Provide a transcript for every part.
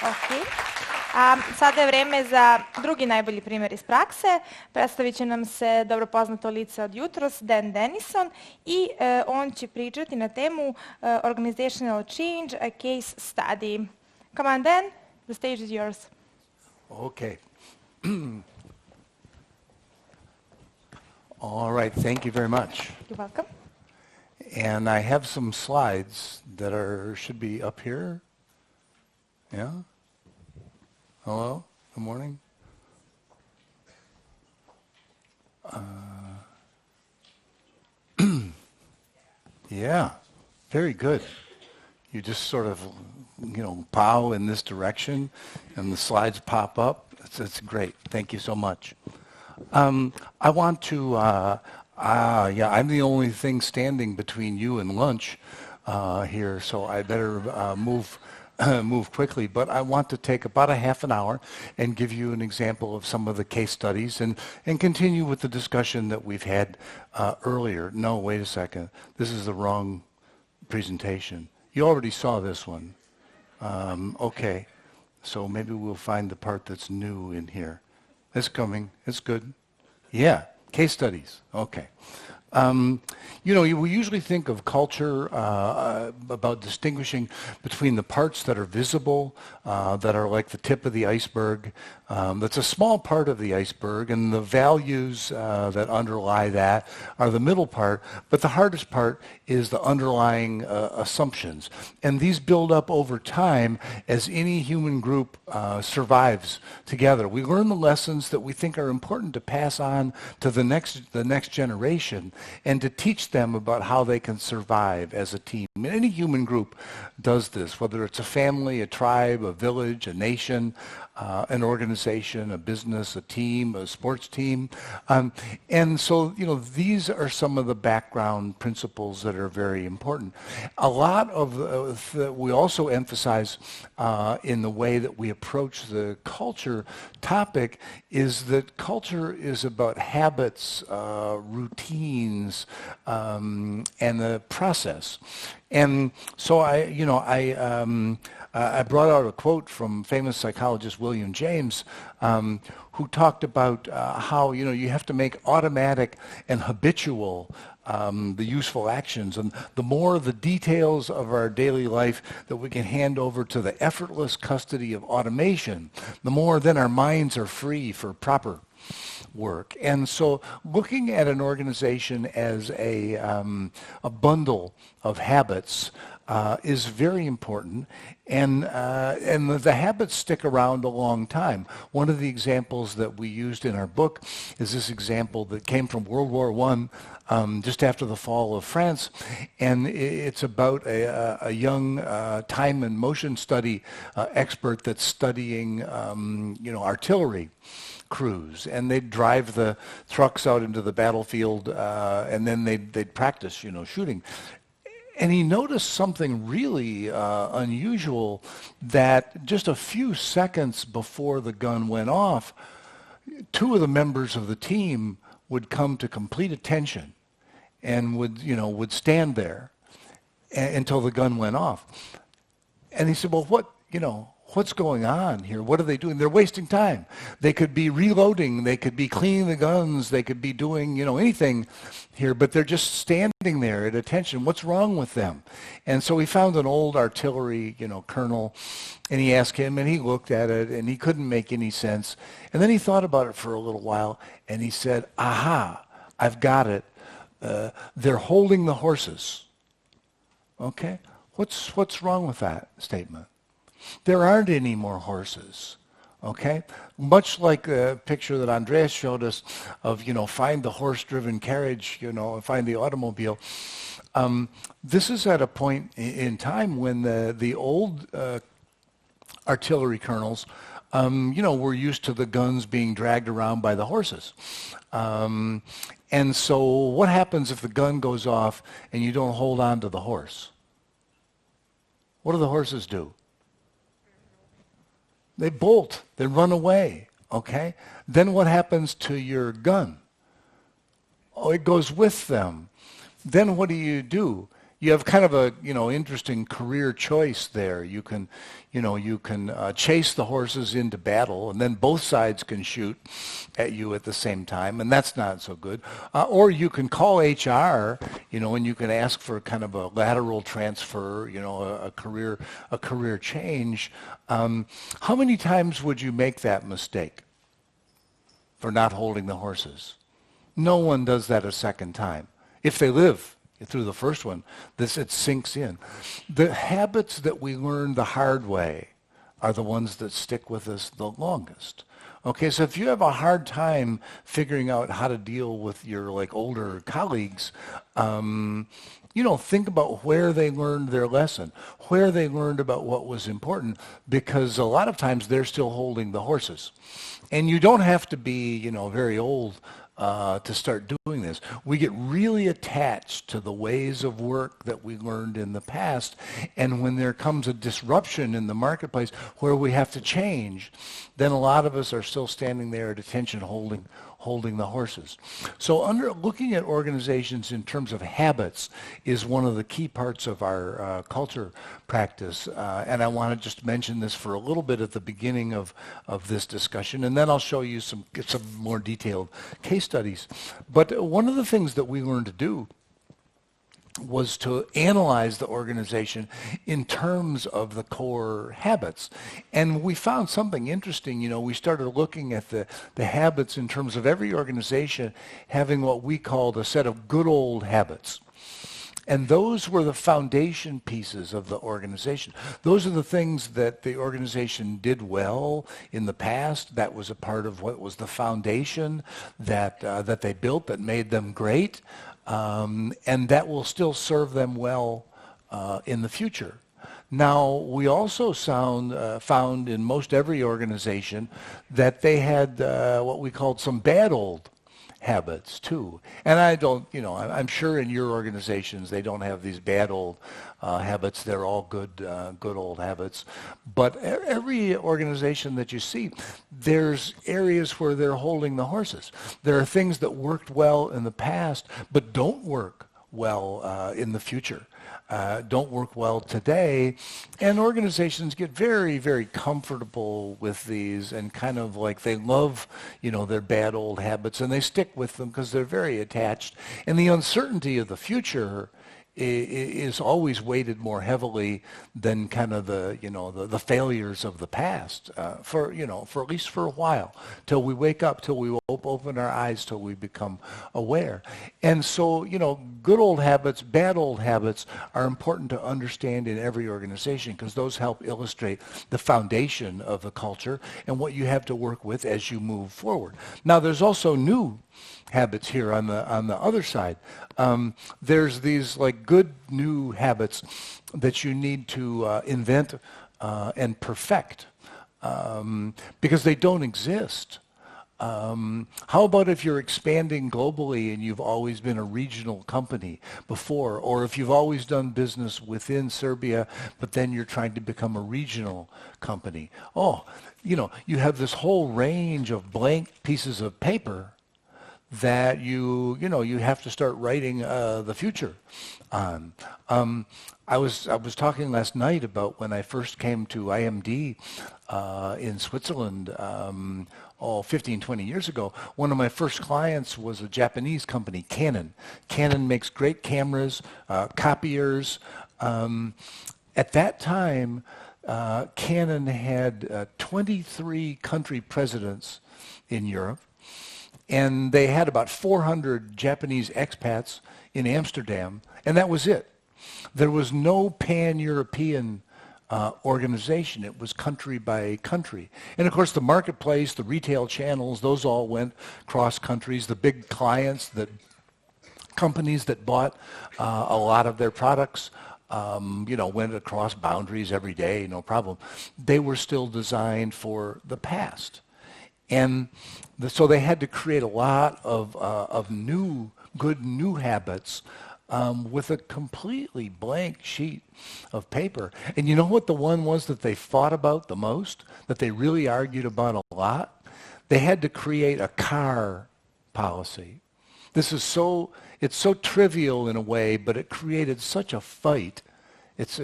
Ok. Sada je vreme za drugi najbolji primjer iz prakse. Predstavit će nam se dobro poznato lice od jutros, Dan Denison, i on će pričati na temu Organizational Change, a Case Study. Come on, Dan, the stage is yours. Okay. All right, thank you very much. You're welcome. And I have some slides that should be up here. Yeah? Hello? Good morning? Yeah, very good. You just sort of, bow in this direction and the slides pop up. It's great. Thank you so much. I want to, I'm the only thing standing between you and lunch here, so I better move quickly. But I want to take about a half an hour and give you an example of some of the case studies and continue with the discussion that we've had earlier. No, wait a second. This is the wrong presentation. You already saw this one. Okay, so maybe we'll find the part that's new in here. It's coming. It's good. Yeah, case studies. Okay. We usually think of culture about distinguishing between the parts that are visible, that are like the tip of the iceberg. That's a small part of the iceberg, and the values that underlie that are the middle part. But the hardest part is the underlying assumptions. And these build up over time as any human group survives together. We learn the lessons that we think are important to pass on to the next generation, and to teach them about how they can survive as a team. And any human group does this, whether it's a family, a tribe, a village, a nation, an organization, a business, a team, a sports team. And so, these are some of the background principles that are very important. A lot of we also emphasize in the way that we approach the culture topic is that culture is about habits, routines, and the process. And so I brought out a quote from famous psychologist William James, who talked about how you have to make automatic and habitual the useful actions, and the more the details of our daily life that we can hand over to the effortless custody of automation, the more then our minds are free for proper work. And so looking at an organization as a bundle of habits is very important, and the habits stick around a long time. One of the examples that we used in our book is this example that came from World War I, just after the fall of France, and it's about a young time and motion study expert that's studying artillery crews, and they'd drive the trucks out into the battlefield, and then they'd practice, shooting. And he noticed something really unusual, that just a few seconds before the gun went off, two of the members of the team would come to complete attention and would stand there until the gun went off. And he said, well, what's going on here? What are they doing? They're wasting time. They could be reloading. They could be cleaning the guns. They could be doing, anything here, but they're just standing there at attention. What's wrong with them? And so he found an old artillery, colonel, and he asked him, and he looked at it, and he couldn't make any sense. And then he thought about it for a little while, and he said, aha, I've got it. They're holding the horses. Okay? What's wrong with that statement? There aren't any more horses, okay? Much like the picture that Andreas showed us of, find the horse-driven carriage, find the automobile. This is at a point in time when the old artillery colonels, were used to the guns being dragged around by the horses. And so what happens if the gun goes off and you don't hold on to the horse? What do the horses do? They bolt, they run away, okay? Then what happens to your gun? Oh, it goes with them. Then what do? you have kind of a, interesting career choice there. You can, chase the horses into battle, and then both sides can shoot at you at the same time, and that's not so good. Or you can call HR, and you can ask for kind of a lateral transfer, a career change. How many times would you make that mistake for not holding the horses? No one does that a second time. If they live through the first one, it sinks in. The habits that we learn the hard way are the ones that stick with us the longest. Okay, so if you have a hard time figuring out how to deal with your older colleagues, think about where they learned their lesson, where they learned about what was important, because a lot of times they're still holding the horses. And you don't have to be, very old to start doing this. We get really attached to the ways of work that we learned in the past, and when there comes a disruption in the marketplace where we have to change, then a lot of us are still standing there at attention holding the horses. So looking at organizations in terms of habits is one of the key parts of our culture practice. And I want to just mention this for a little bit at the beginning of this discussion, and then I'll show you some more detailed case studies. But one of the things that we learned to do was to analyze the organization in terms of the core habits. And we found something interesting. We started looking at the habits in terms of every organization having what we called a set of good old habits. And those were the foundation pieces of the organization. Those are the things that the organization did well in the past. That was a part of what was the foundation that they built that made them great. And that will still serve them well in the future. Now, we also found in most every organization that they had what we called some bad old habits too. And I'm sure in your organizations they don't have these bad old habits. They're all good old habits. But every organization that you see, there's areas where they're holding the horses. There are things that worked well in the past but don't work well in the future. Don't work well today, and organizations get very, very comfortable with these and kind of they love, their bad old habits, and they stick with them because they're very attached. And the uncertainty of the future is always weighted more heavily than kind of the failures of the past for at least for a while, till we wake up, till we open our eyes, till we become aware. And so good old habits, bad old habits are important to understand in every organization because those help illustrate the foundation of the culture and what you have to work with as you move forward. Now, there's also new habits here on the other side. There's these good new habits that you need to invent and perfect because they don't exist. How about if you're expanding globally and you've always been a regional company before, or if you've always done business within Serbia, but then you're trying to become a regional company? You have this whole range of blank pieces of paper that you have to start writing the future on. I was talking last night about when I first came to IMD in Switzerland 15, 20 years ago. One of my first clients was a Japanese company, Canon. Canon makes great cameras, copiers. At that time, Canon had 23 country presidents in Europe. And they had about 400 Japanese expats in Amsterdam, and that was it. There was no pan-European organization. It was country by country. And of course, the marketplace, the retail channels, those all went cross countries. The big clients, companies that bought a lot of their products, went across boundaries every day, no problem. They were still designed for the past. And so they had to create a lot of good new habits with a completely blank sheet of paper. And you know what the one was that they fought about the most, that they really argued about a lot? They had to create a car policy. It's so trivial in a way, but it created such a fight. It's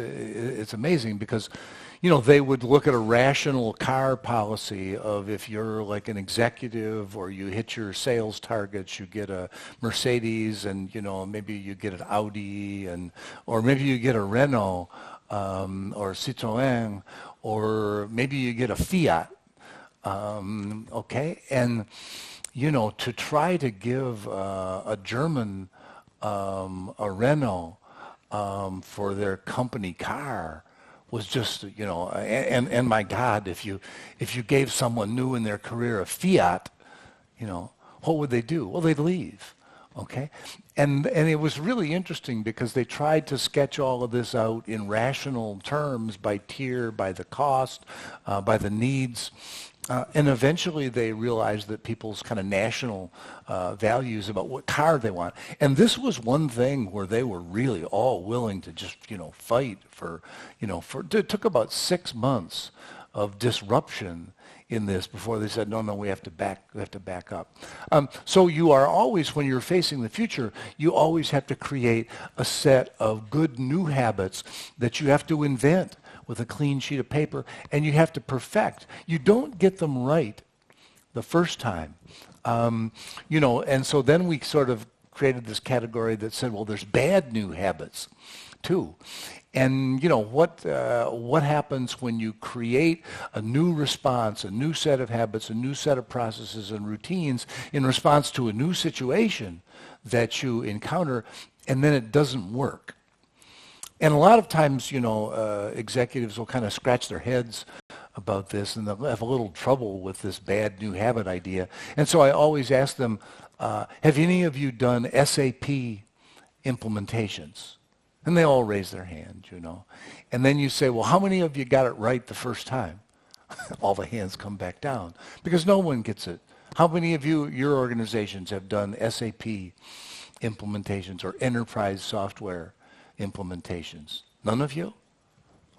amazing because, they would look at a rational car policy of if you're like an executive or you hit your sales targets, you get a Mercedes, and maybe you get an Audi, or maybe you get a Renault or Citroën, or maybe you get a Fiat. Okay, and to try to give a German a Renault for their company car was just, and my God, if you gave someone new in their career a Fiat, what would they do? Well, they'd leave. Okay, and it was really interesting because they tried to sketch all of this out in rational terms by tier, by the cost, by the needs. And eventually they realized that people's kind of national values about what car they want. And this was one thing where they were really all willing to just, fight for, it took about 6 months of disruption in this before they said, no, we have to back up. So you are always, when you're facing the future, you always have to create a set of good new habits that you have to invent with a clean sheet of paper, and you have to perfect. You don't get them right the first time. And so then we sort of created this category that said, well, there's bad new habits too. And what happens when you create a new response, a new set of habits, a new set of processes and routines in response to a new situation that you encounter, and then it doesn't work. And a lot of times, executives will kind of scratch their heads about this, and they'll have a little trouble with this bad new habit idea. And so I always ask them, have any of you done SAP implementations? And they all raise their hand, And then you say, well, how many of you got it right the first time? All the hands come back down because no one gets it. How many of your organizations have done SAP implementations or enterprise software implementations? None of you?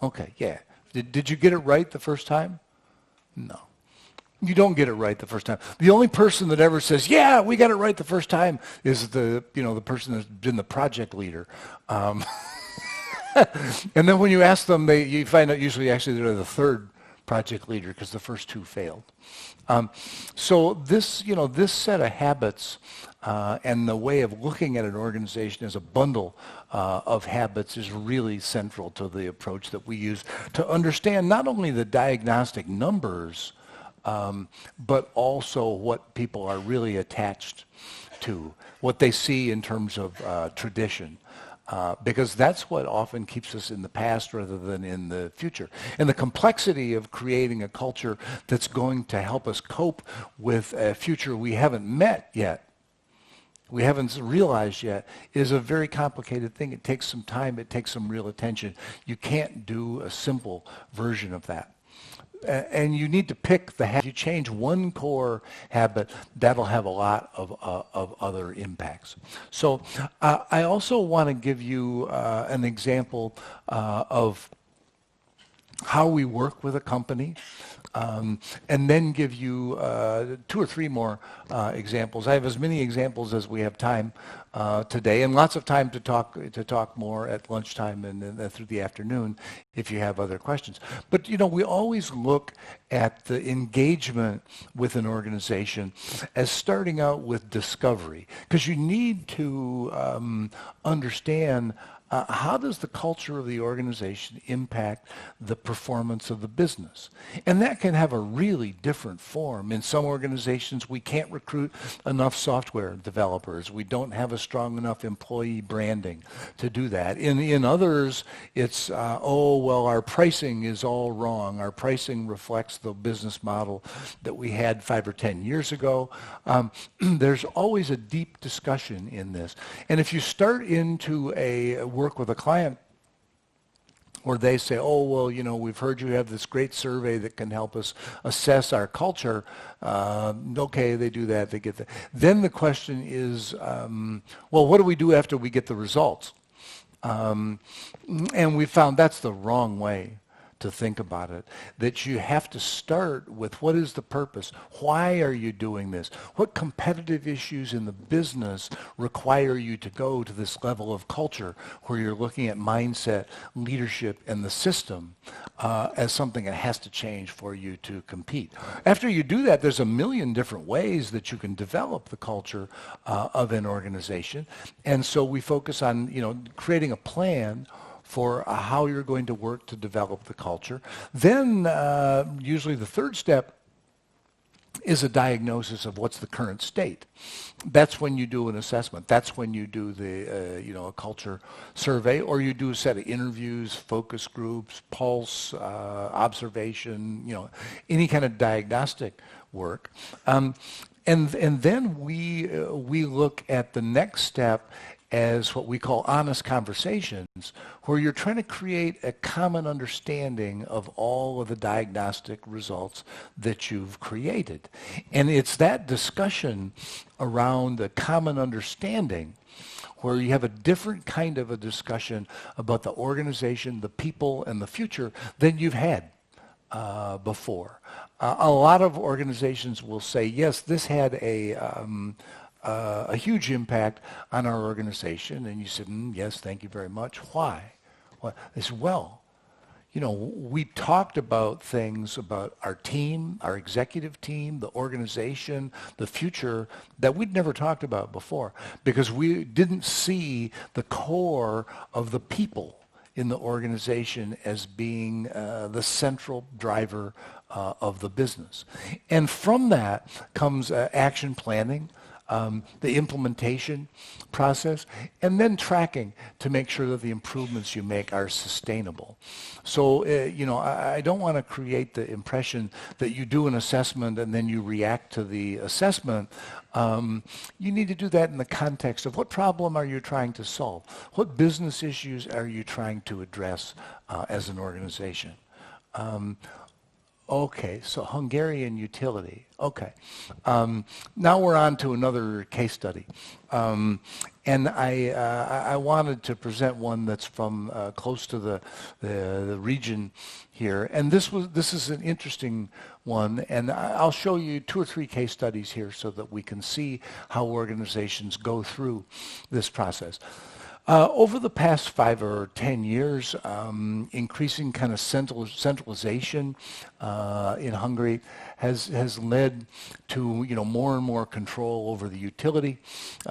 Okay, yeah. Did you get it right the first time? No. You don't get it right the first time. The only person that ever says, yeah, we got it right the first time is the person that's been the project leader. And then when you ask them, you find out usually actually they're the third project leader because the first two failed. So this set of habits and the way of looking at an organization as a bundle of habits is really central to the approach that we use to understand not only the diagnostic numbers, but also what people are really attached to, what they see in terms of tradition. Because that's what often keeps us in the past rather than in the future. And the complexity of creating a culture that's going to help us cope with a future we haven't met yet, we haven't realized yet, is a very complicated thing. It takes some time. It takes some real attention. You can't do a simple version of that. And you need to pick the habit. If you change one core habit, that'll have a lot of other impacts. So I also want to give you an example of how we work with a company, and then give you 2 or 3 more examples. I have as many examples as we have time today, and lots of time to talk more at lunchtime and through the afternoon if you have other questions. But we always look at the engagement with an organization as starting out with discovery, because you need to understand how does the culture of the organization impact the performance of the business? And that can have a really different form. In some organizations, we can't recruit enough software developers. We don't have a strong enough employee branding to do that. In others, it's, our pricing is all wrong. Our pricing reflects the business model that we had 5 or 10 years ago. There's always a deep discussion in this. And if you start into a work with a client where they say, we've heard you have this great survey that can help us assess our culture. Okay, they do that, they get that. Then the question is, what do we do after we get the results? And we found that's the wrong way to think about it, that you have to start with what is the purpose? Why are you doing this? What competitive issues in the business require you to go to this level of culture where you're looking at mindset, leadership, and the system as something that has to change for you to compete. After you do that, there's a million different ways that you can develop the culture of an organization. And so we focus on, creating a plan for how you're going to work to develop the culture. Then usually the third step is a diagnosis of what's the current state. That's when you do an assessment. That's when you do the a culture survey, or you do a set of interviews, focus groups, pulse, observation, any kind of diagnostic work. And then we look at the next step as what we call honest conversations, where you're trying to create a common understanding of all of the diagnostic results that you've created. And it's that discussion around the common understanding where you have a different kind of a discussion about the organization, the people, and the future than you've had before. A lot of organizations will say, yes, this had a huge impact on our organization. And you said, yes, thank you very much. Why? Well, they said, well, we talked about things about our team, our executive team, the organization, the future that we'd never talked about before because we didn't see the core of the people in the organization as being the central driver of the business. And from that comes action planning, the implementation process, and then tracking to make sure that the improvements you make are sustainable. So, I don't want to create the impression that you do an assessment and then you react to the assessment. You need to do that in the context of what problem are you trying to solve? What business issues are you trying to address as an organization? Okay, so Hungarian utility. Okay. Now we're on to another case study. And I wanted to present one that's from close to the region here. And this is an interesting one. And I'll show you 2 or 3 case studies here so that we can see how organizations go through this process. Over the past 5 or 10 years, increasing kind of centralization in Hungary has led to more and more control over the utility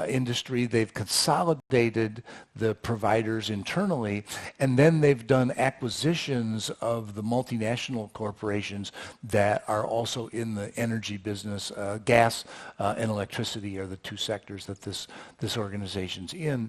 industry. They've consolidated the providers internally, and then they've done acquisitions of the multinational corporations that are also in the energy business. Gas and electricity are the 2 sectors that this organization's in.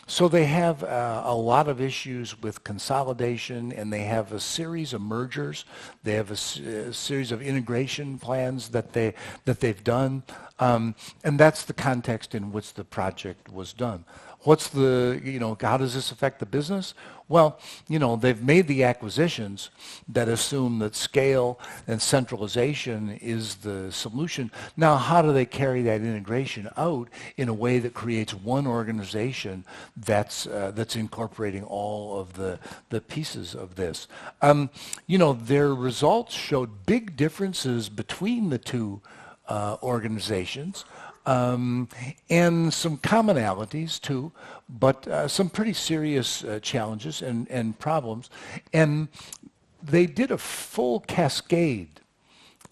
So they have a lot of issues with consolidation, and they have a series of mergers. They have a series of integration plans that they've done, and that's the context in which the project was done. What's how does this affect the business? Well, they've made the acquisitions that assume that scale and centralization is the solution. Now, how do they carry that integration out in a way that creates one organization that's incorporating all of the pieces of this? Their results showed big differences between the 2 organizations. And some commonalities too, but some pretty serious challenges and problems. And they did a full cascade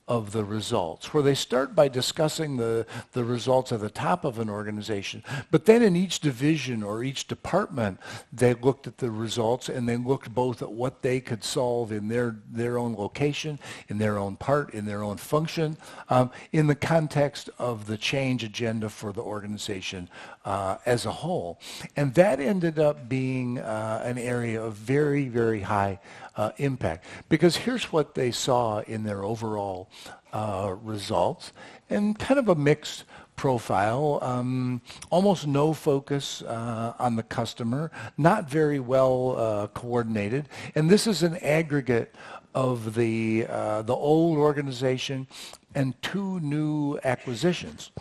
of the results, where they start by discussing the results at the top of an organization, but then in each division or each department, they looked at the results, and they looked both at what they could solve in their own location, in their own part, in their own function, in the context of the change agenda for the organization as a whole. And that ended up being an area of very, very high impact. Because here's what they saw in their overall results, and kind of a mixed profile, almost no focus on the customer, not very well coordinated. And this is an aggregate of the old organization and 2 new acquisitions.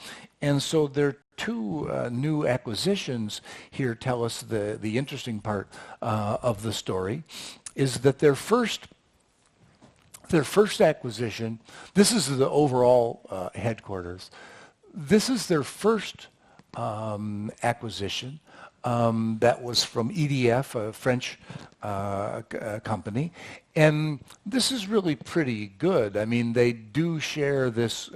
And so their 2 new acquisitions here tell us the interesting part of the story is that their first Their first acquisition, this is the overall headquarters. This is their first acquisition that was from EDF, a French company. And this is really pretty good. I mean, they do share this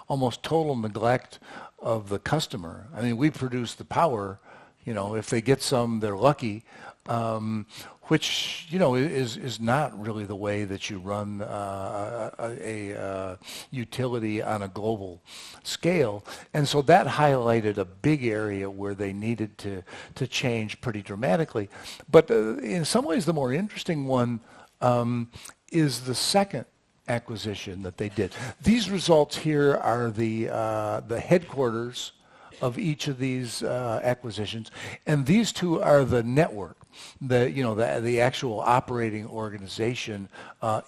almost total neglect of the customer. I mean, we produce the power. You know, if they get some, they're lucky, which, you know, is not really the way that you run a utility on a global scale. And so that highlighted a big area where they needed to change pretty dramatically. But in some ways, the more interesting one is the second acquisition that they did. These results here are the headquarters of each of these acquisitions, and these two are the network, the actual operating organization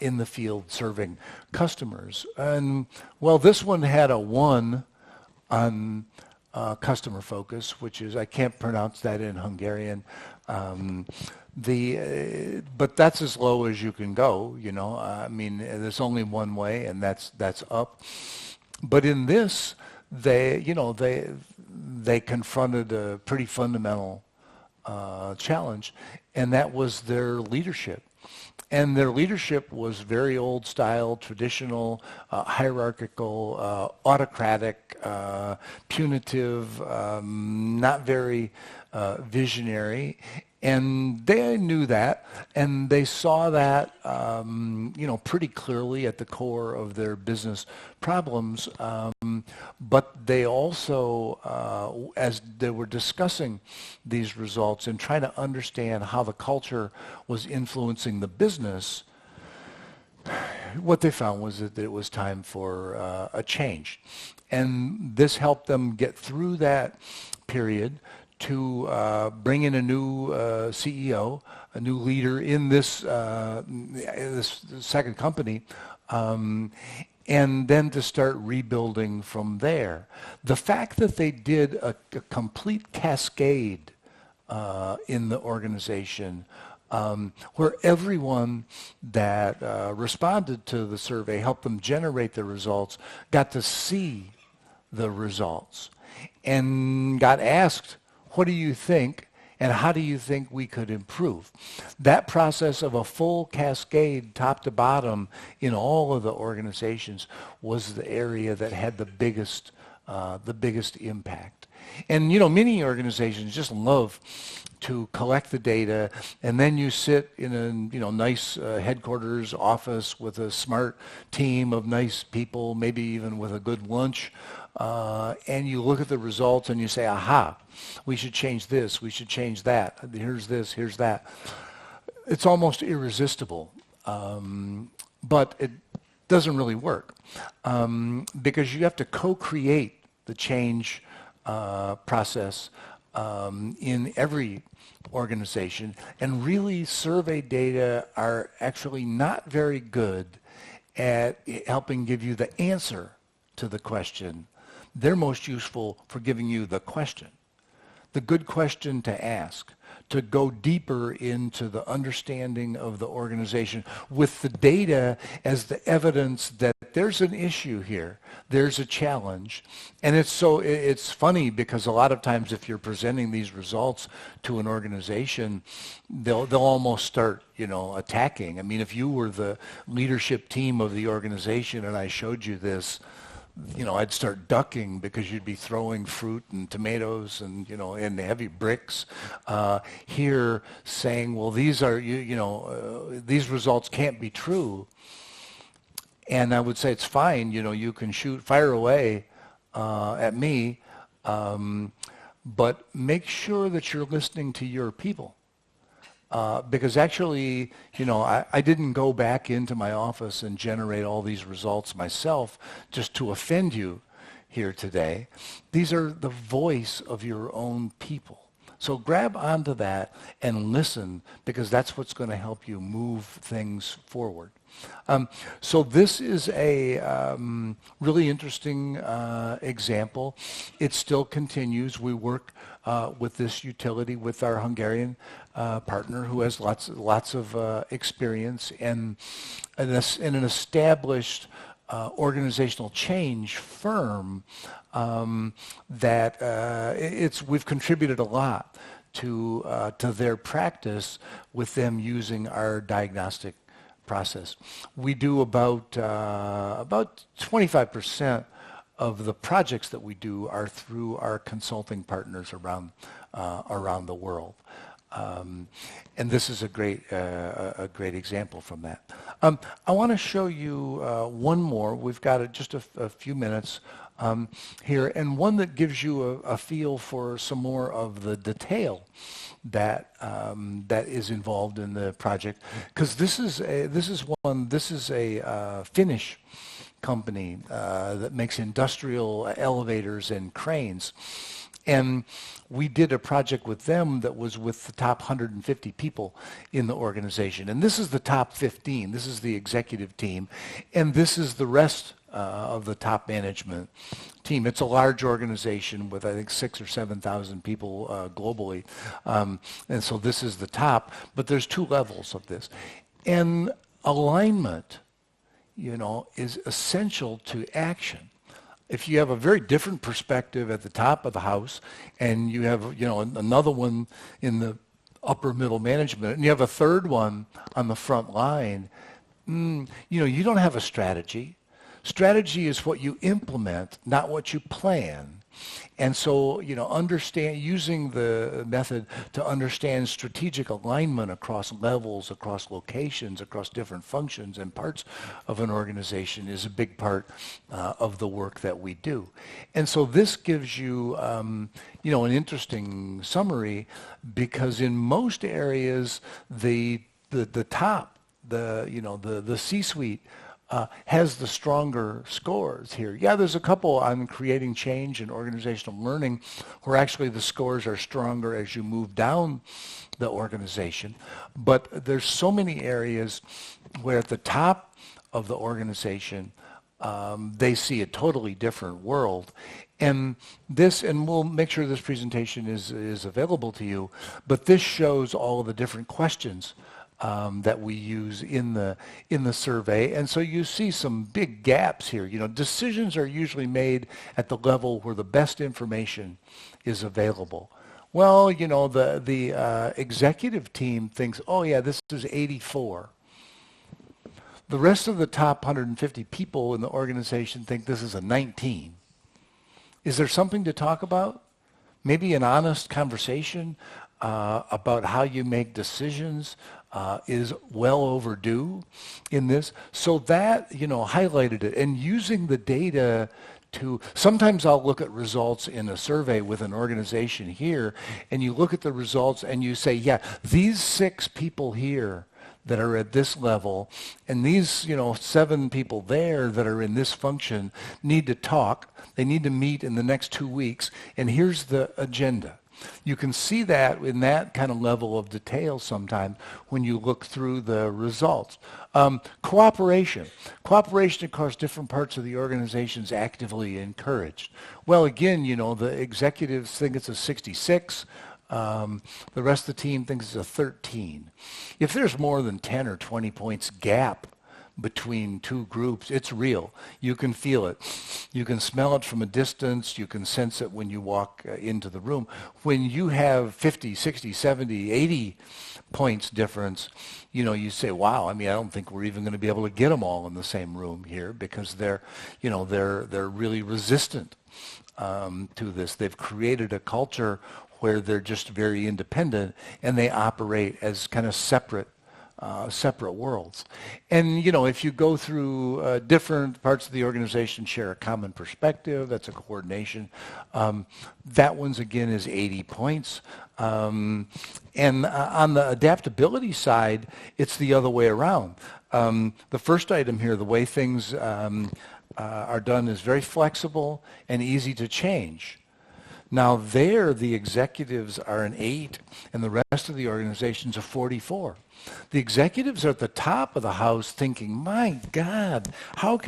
in the field serving customers. And well, this one had a 1 on customer focus, which is, I can't pronounce that in Hungarian. But that's as low as you can go, you know. I mean, there's only one way, and that's up. But in this, they confronted a pretty fundamental challenge, and that was their leadership. And their leadership was very old style, traditional, hierarchical, autocratic, punitive, not very visionary. And they knew that, and they saw that, pretty clearly at the core of their business problems. But they also, as they were discussing these results and trying to understand how the culture was influencing the business, what they found was that it was time for a change. And this helped them get through that period to bring in a new CEO, a new leader in this second company, and then to start rebuilding from there. The fact that they did a complete cascade in the organization, where everyone that responded to the survey, helped them generate the results, got to see the results, and got asked, what do you think, and how do you think we could improve? That process of a full cascade, top to bottom, in all of the organizations was the area that had the biggest impact. And, many organizations just love to collect the data, and then you sit in a nice headquarters office with a smart team of nice people, maybe even with a good lunch, and you look at the results and you say, aha, we should change this, we should change that, here's this, here's that. It's almost irresistible, but it doesn't really work, because you have to co-create the change process in every organization, and really survey data are actually not very good at helping give you the answer to the question. They're most useful for giving you the question, the good question to ask, to go deeper into the understanding of the organization with the data as the evidence that there's an issue here, there's a challenge. And it's funny because a lot of times if you're presenting these results to an organization, they'll almost start, attacking. I mean, if you were the leadership team of the organization and I showed you this, I'd start ducking because you'd be throwing fruit and tomatoes and, and heavy bricks here saying, well, these are, these results can't be true. And I would say, it's fine, you can fire away at me, but make sure that you're listening to your people. Because actually, I didn't go back into my office and generate all these results myself just to offend you here today. These are the voice of your own people. So grab onto that and listen, because that's what's going to help you move things forward. So this is a really interesting example. It still continues. We work with this utility with our Hungarian partner who has lots of experience in an established organizational change firm that we've contributed a lot to their practice with them using our diagnostic process. We do about 25% of the projects that we do are through our consulting partners around the world. And this is a great example from that. I want to show you one more. We've got just a few minutes here, and one that gives you a feel for some more of the detail that is involved in the project. Because this is a Finnish company that makes industrial elevators and cranes. And we did a project with them that was with the top 150 people in the organization. And this is the top 15. This is the executive team. And this is the rest of the top management team. It's a large organization with, I think, 6,000 or 7,000 people globally. And so this is the top. But there's two levels of this. And alignment, is essential to action. If you have a very different perspective at the top of the house and you have, another one in the upper middle management and you have a third one on the front line, you don't have a strategy. Strategy is what you implement, not what you plan. And so, using the method to understand strategic alignment across levels, across locations, across different functions and parts of an organization is a big part of the work that we do. And so this gives you, an interesting summary because in most areas, the top, the C-suite, has the stronger scores here. Yeah, there's a couple on creating change and organizational learning where actually the scores are stronger as you move down the organization. But there's so many areas where at the top of the organization, they see a totally different world. And we'll make sure this presentation is available to you, but this shows all of the different questions that we use in the survey. And so you see some big gaps here. Decisions are usually made at the level where the best information is available. Well, the executive team thinks, oh yeah, this is 84. The rest of the top 150 people in the organization think this is a 19. Is there something to talk about? Maybe an honest conversation about how you make decisions is well overdue in this. So that, highlighted it. And using the data sometimes I'll look at results in a survey with an organization here, and you look at the results and you say, yeah, these 6 people here that are at this level, and these, 7 people there that are in this function need to talk. They need to meet in the next 2 weeks, and here's the agenda. You can see that in that kind of level of detail sometimes when you look through the results. Cooperation. Cooperation across different parts of the organization is actively encouraged. Well, again, the executives think it's a 66. The rest of the team thinks it's a 13. If there's more than 10 or 20 points gap between two groups, it's real. You can feel it. You can smell it from a distance. You can sense it when you walk into the room. When you have 50, 60, 70, 80 points difference, you say, wow, I don't think we're even going to be able to get them all in the same room here because they're really resistant to this. They've created a culture where they're just very independent and they operate as kind of separate worlds. And, if you go through different parts of the organization share a common perspective, that's a coordination. That one's, again, is 80 points. And on the adaptability side, it's the other way around. The first item here, the way things are done is very flexible and easy to change. Now there, the executives are an 8, and the rest of the organization's a 44. The executives are at the top of the house thinking, my God,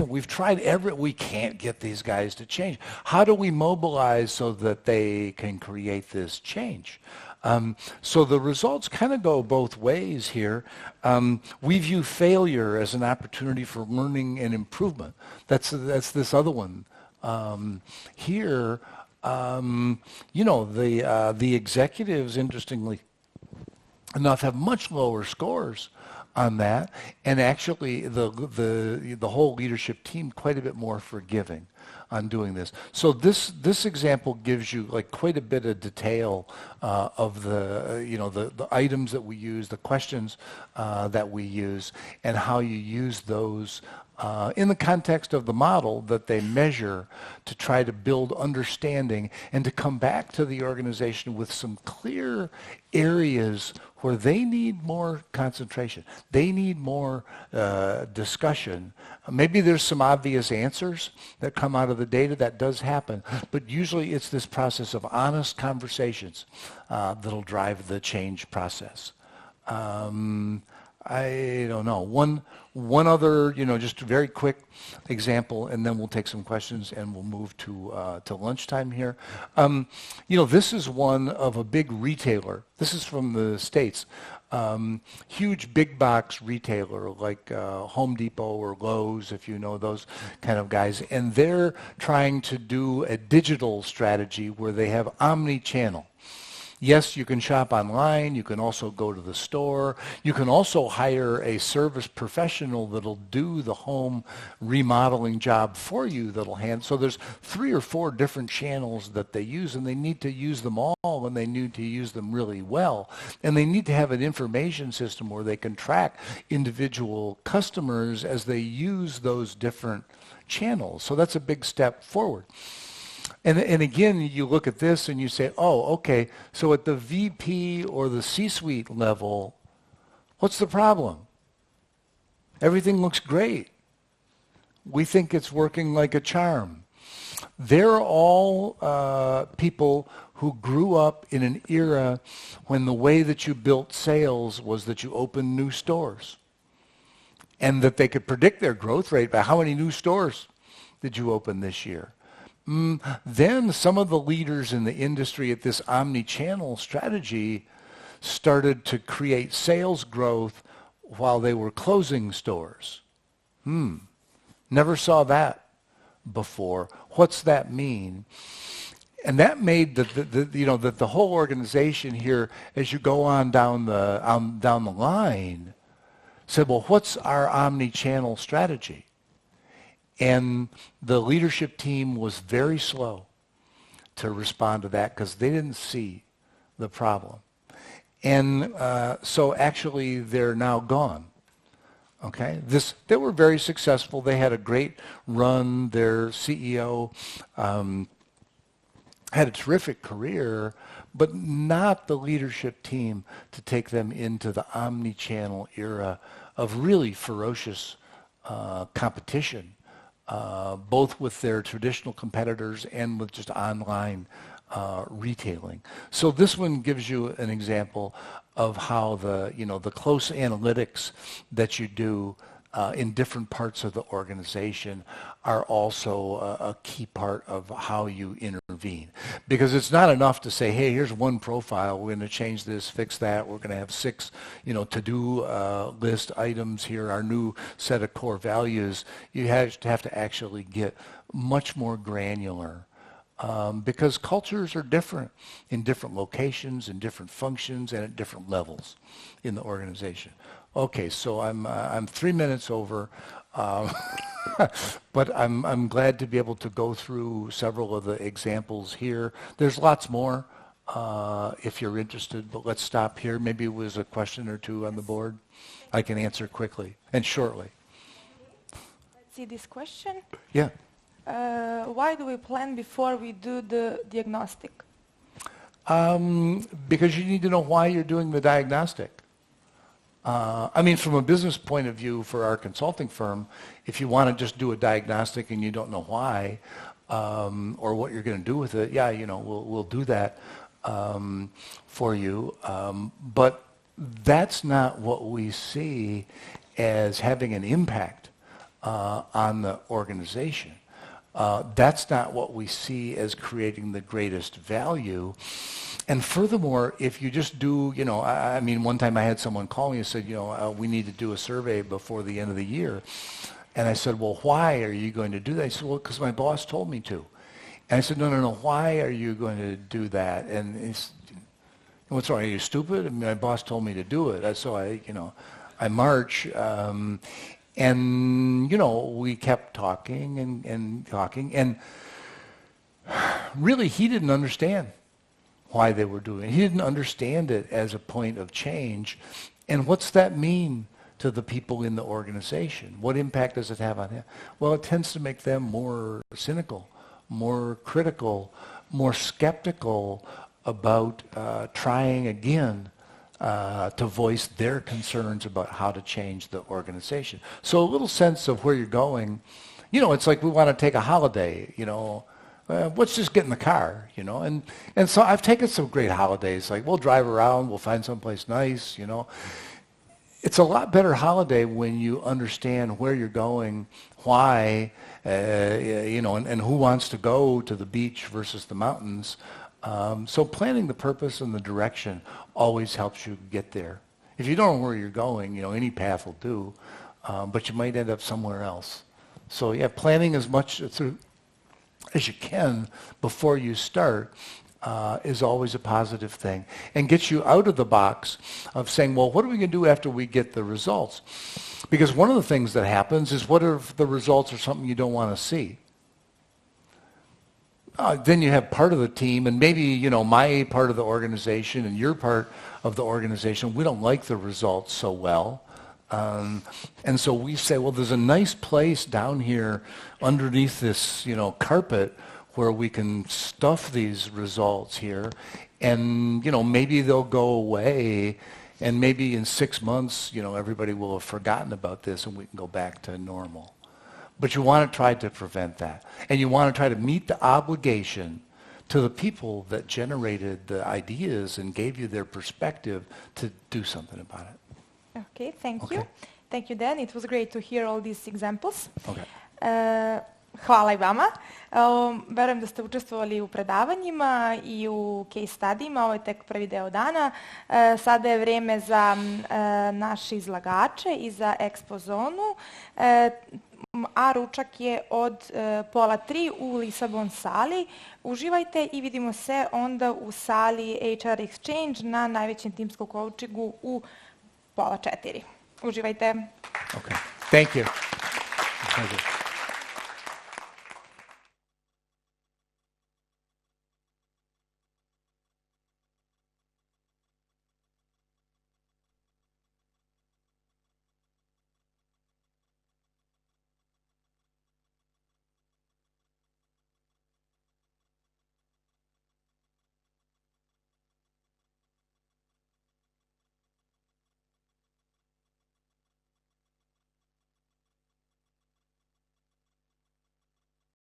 we've tried we can't get these guys to change. How do we mobilize so that they can create this change? So the results kind of go both ways here. We view failure as an opportunity for learning and improvement. That's this other one. Here, the executives, interestingly enough, have much lower scores on that, and actually the whole leadership team quite a bit more forgiving on doing this. So this example gives you like quite a bit of detail of the items that we use, the questions that we use, and how you use those in the context of the model that they measure to try to build understanding and to come back to the organization with some clear areas where they need more concentration. They need more discussion. Maybe there's some obvious answers that come out of the data. That does happen. But usually it's this process of honest conversations that'll drive the change process. I don't know. One other, just a very quick example, and then we'll take some questions and we'll move to lunchtime here. This is one of a big retailer. This is from the States. Huge big box retailer like Home Depot or Lowe's, if you know those kind of guys. And they're trying to do a digital strategy where they have omni-channel. Yes, you can shop online. You can also go to the store. You can also hire a service professional that'll do the home remodeling job for you that'll handle. So there's 3 or 4 different channels that they use, and they need to use them all, and they need to use them really well. And they need to have an information system where they can track individual customers as they use those different channels. So that's a big step forward. And again, you look at this and you say, oh, okay, so at the VP or the C-suite level, what's the problem? Everything looks great. We think it's working like a charm. They're all people who grew up in an era when the way that you built sales was that you opened new stores, and that they could predict their growth rate by how many new stores did you open this year. Then some of the leaders in the industry at this omni-channel strategy started to create sales growth while they were closing stores. Never saw that before. What's that mean? And that made the whole organization here, as you go on down the line, said, well, what's our omni-channel strategy? And the leadership team was very slow to respond to that because they didn't see the problem. And so actually they're now gone. Okay, they were very successful. They had a great run. Their CEO had a terrific career, but not the leadership team to take them into the omni-channel era of really ferocious competition. Both with their traditional competitors and with just online retailing. So this one gives you an example of how the close analytics that you do in different parts of the organization are also a key part of how you intervene. Because it's not enough to say, hey, here's one profile, we're going to change this, fix that, we're going to have 6 to-do list items here, our new set of core values. You have to actually get much more granular. Because cultures are different in different locations, in different functions, and at different levels in the organization. Okay, so I'm 3 minutes over, but I'm glad to be able to go through several of the examples here. There's lots more if you're interested, but let's stop here. Maybe it was a question or two on the board. I can answer quickly and shortly. Let's see this question. Yeah. Why do we plan before we do the diagnostic? Because you need to know why you're doing the diagnostic. From a business point of view for our consulting firm, if you want to just do a diagnostic and you don't know why, or what you're going to do with it, yeah, we'll do that for you. But that's not what we see as having an impact on the organization. That's not what we see as creating the greatest value. And furthermore, if you just do, I mean, one time I had someone call me and said, we need to do a survey before the end of the year. And I said, well, why are you going to do that? He said, well, because my boss told me to. And I said, no, why are you going to do that? And he's, what's wrong? Are you stupid? I mean, my boss told me to do it. So I march. And, we kept talking and talking. And really, he didn't understand why they were doing it. He didn't understand it as a point of change. And what's that mean to the people in the organization? What impact does it have on him? Well, it tends to make them more cynical, more critical, more skeptical about trying again to voice their concerns about how to change the organization. So a little sense of where you're going. It's like we want to take a holiday, let's just get in the car, And so I've taken some great holidays. Like, we'll drive around, we'll find someplace nice, It's a lot better holiday when you understand where you're going, why, and who wants to go to the beach versus the mountains. So planning the purpose and the direction always helps you get there. If you don't know where you're going, any path will do, but you might end up somewhere else. So yeah, planning as much as you can before you start is always a positive thing, and gets you out of the box of saying, well, what are we going to do after we get the results? Because one of the things that happens is, what if the results are something you don't want to see? Then you have part of the team, and maybe, my part of the organization and your part of the organization, we don't like the results so well. And so we say, well, there's a nice place down here underneath this, carpet where we can stuff these results here, and, maybe they'll go away, and maybe in 6 months, everybody will have forgotten about this and we can go back to normal. But you want to try to prevent that. And you want to try to meet the obligation to the people that generated the ideas and gave you their perspective to do something about it. Okay, thank you. Thank you, Dan. It was great to hear all these examples. Okay. Hvala i vama. Verujem da ste učestvovali u predavanjima i u case studijima. Ovo je tek prvi deo dana. Sada je vreme za naše izlagače i za ekspo zonu. A ručak je od 2:30 u Lisabon sali. Uživajte i vidimo se onda u sali HR Exchange na najvećem timskom coachingu u 3:30. Uživajte. Okay. Thank you.